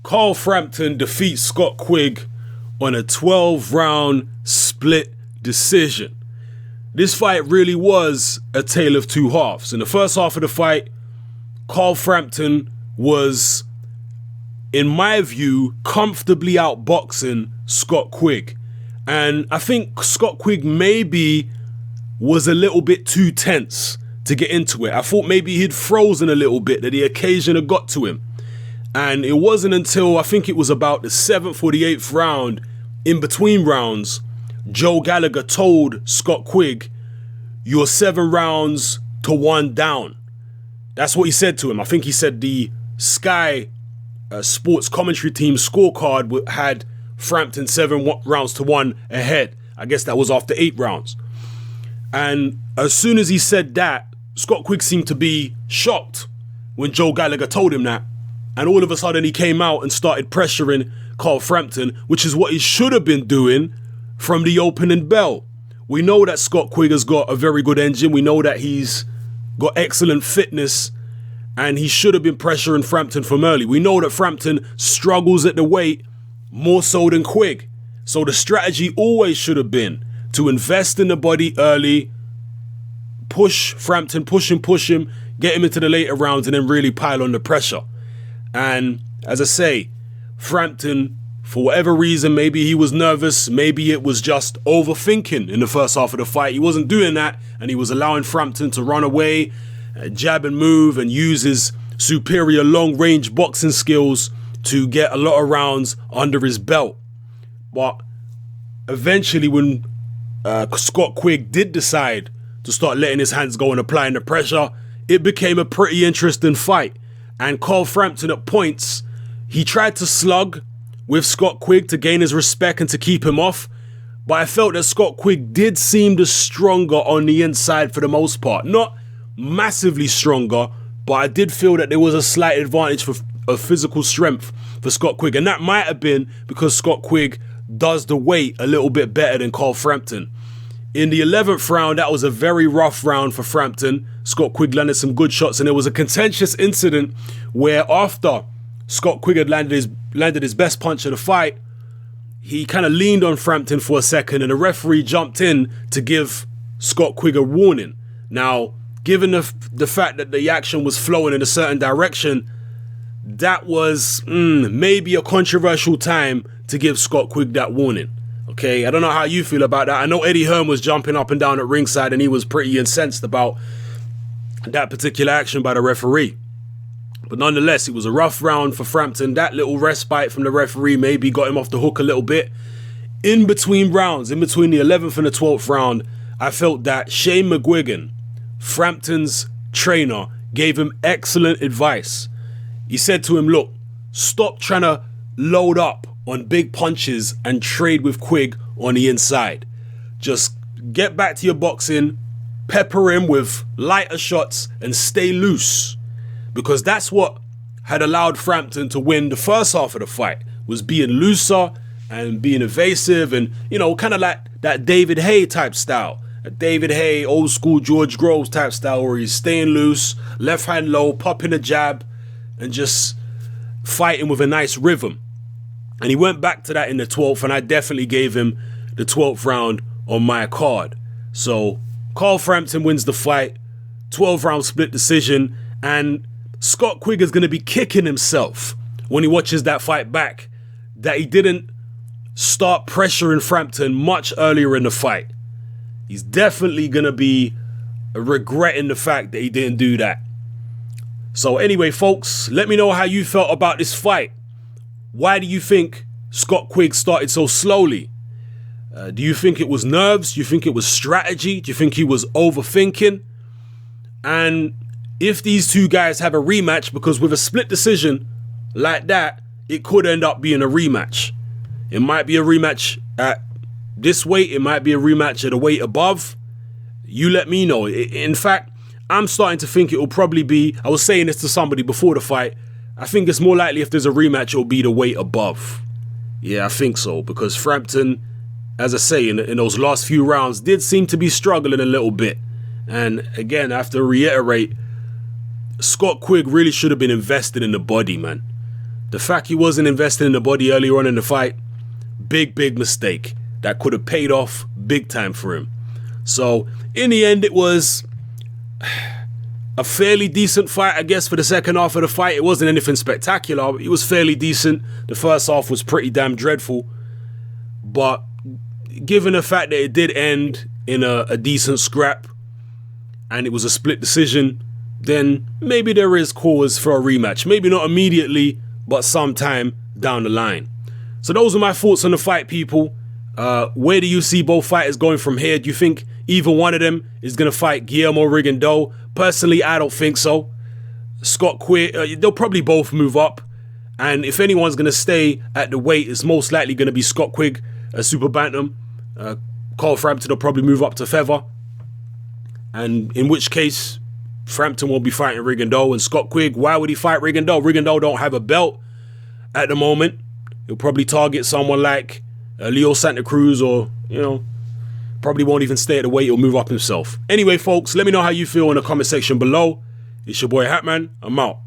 Carl Frampton defeats Scott Quigg on a 12-round split decision. This fight really was a tale of two halves. In the first half of the fight, Carl Frampton was, in my view, comfortably outboxing Scott Quigg. And I think Scott Quigg maybe was a little bit too tense to get into it. I thought maybe he'd frozen a little bit, that the occasion had got to him. And it wasn't until I think it was about the 7th or the 8th round, in between rounds, Joe Gallagher told Scott Quigg, "You're 7 rounds to 1 down." That's what he said to him. I think he said the Sky Sports commentary team scorecard had Frampton 7 rounds to 1 ahead. I guess that was after 8 rounds. And as soon as he said that, Scott Quigg seemed to be shocked when Joe Gallagher told him that. And all of a sudden he came out and started pressuring Carl Frampton, which is what he should have been doing from the opening bell. We know that Scott Quigg has got a very good engine. We know that he's got excellent fitness, and he should have been pressuring Frampton from early. We know that Frampton struggles at the weight more so than Quigg. So the strategy always should have been to invest in the body early, push Frampton, push him, get him into the later rounds, and then really pile on the pressure. And as I say, Frampton, for whatever reason, maybe he was nervous, maybe it was just overthinking in the first half of the fight. He wasn't doing that, and he was allowing Frampton to run away, jab and move, and use his superior long-range boxing skills to get a lot of rounds under his belt. But eventually, when Scott Quigg did decide to start letting his hands go and applying the pressure, it became a pretty interesting fight. And Carl Frampton, at points, he tried to slug with Scott Quigg to gain his respect and to keep him off. But I felt that Scott Quigg did seem the stronger on the inside for the most part. Not massively stronger, but I did feel that there was a slight advantage of physical strength for Scott Quigg. And that might have been because Scott Quigg does the weight a little bit better than Carl Frampton. In the 11th round, that was a very rough round for Frampton. Scott Quigg landed some good shots, and there was a contentious incident where after Scott Quigg had landed his best punch of the fight, he kind of leaned on Frampton for a second, and the referee jumped in to give Scott Quigg a warning. Now, given the fact that the action was flowing in a certain direction, that was maybe a controversial time to give Scott Quigg that warning. Okay, I don't know how you feel about that. I know Eddie Hearn was jumping up and down at ringside, and he was pretty incensed about that particular action by the referee. But nonetheless, it was a rough round for Frampton. That little respite from the referee maybe got him off the hook a little bit. In between rounds, in between the 11th and the 12th round, I felt that Shane McGuigan, Frampton's trainer, gave him excellent advice. He said to him, look, stop trying to load up on big punches and trade with Quigg on the inside. Just get back to your boxing, pepper him with lighter shots, and stay loose. Because that's what had allowed Frampton to win the first half of the fight, was being looser and being evasive and, you know, kind of like that David Haye type style. A David Haye, old school George Groves type style, where he's staying loose, left hand low, popping a jab, and just fighting with a nice rhythm. And he went back to that in the 12th, and I definitely gave him the 12th round on my card. So Carl Frampton wins the fight, 12-round split decision, and Scott Quigg is going to be kicking himself when he watches that fight back, that he didn't start pressuring Frampton much earlier in the fight. He's definitely going to be regretting the fact that he didn't do that. So anyway, folks, let me know how you felt about this fight. Why do you think Scott Quigg started so slowly? Do you think it was nerves? Do you think it was strategy? Do you think he was overthinking? And if these two guys have a rematch, because with a split decision like that, it could end up being a rematch. It might be a rematch at this weight. It might be a rematch at a weight above. You let me know. In fact, I'm starting to think it will probably be, I was saying this to somebody before the fight, I think it's more likely if there's a rematch, it'll be the weight above. Yeah, I think so, because Frampton, as I say, in those last few rounds, did seem to be struggling a little bit. And again, I have to reiterate, Scott Quigg really should have been invested in the body, man. The fact he wasn't investing in the body earlier on in the fight, big mistake. That could have paid off big time for him. So in the end, it was a fairly decent fight, I guess, for the second half of the fight. It wasn't anything spectacular. It was fairly decent. The first half was pretty damn dreadful. But given the fact that it did end in a decent scrap and it was a split decision, then maybe there is cause for a rematch. Maybe not immediately, but sometime down the line. So those are my thoughts on the fight, people. Where do you see both fighters going from here? Do you think either one of them is going to fight Guillermo Rigondeaux? Personally, I don't think so. Scott Quigg, they'll probably both move up. And if anyone's going to stay at the weight, it's most likely going to be Scott Quigg, a super bantam. Carl Frampton will probably move up to feather. And in which case, Frampton will be fighting Rigondeaux. And Scott Quigg, why would he fight Rigondeaux? Rigondeaux don't have a belt at the moment. He'll probably target someone like Leo Santa Cruz, or, you know, probably won't even stay at the weight. He'll move up himself. Anyway, folks, let me know how you feel in the comment section below. It's your boy Hatman. I'm out.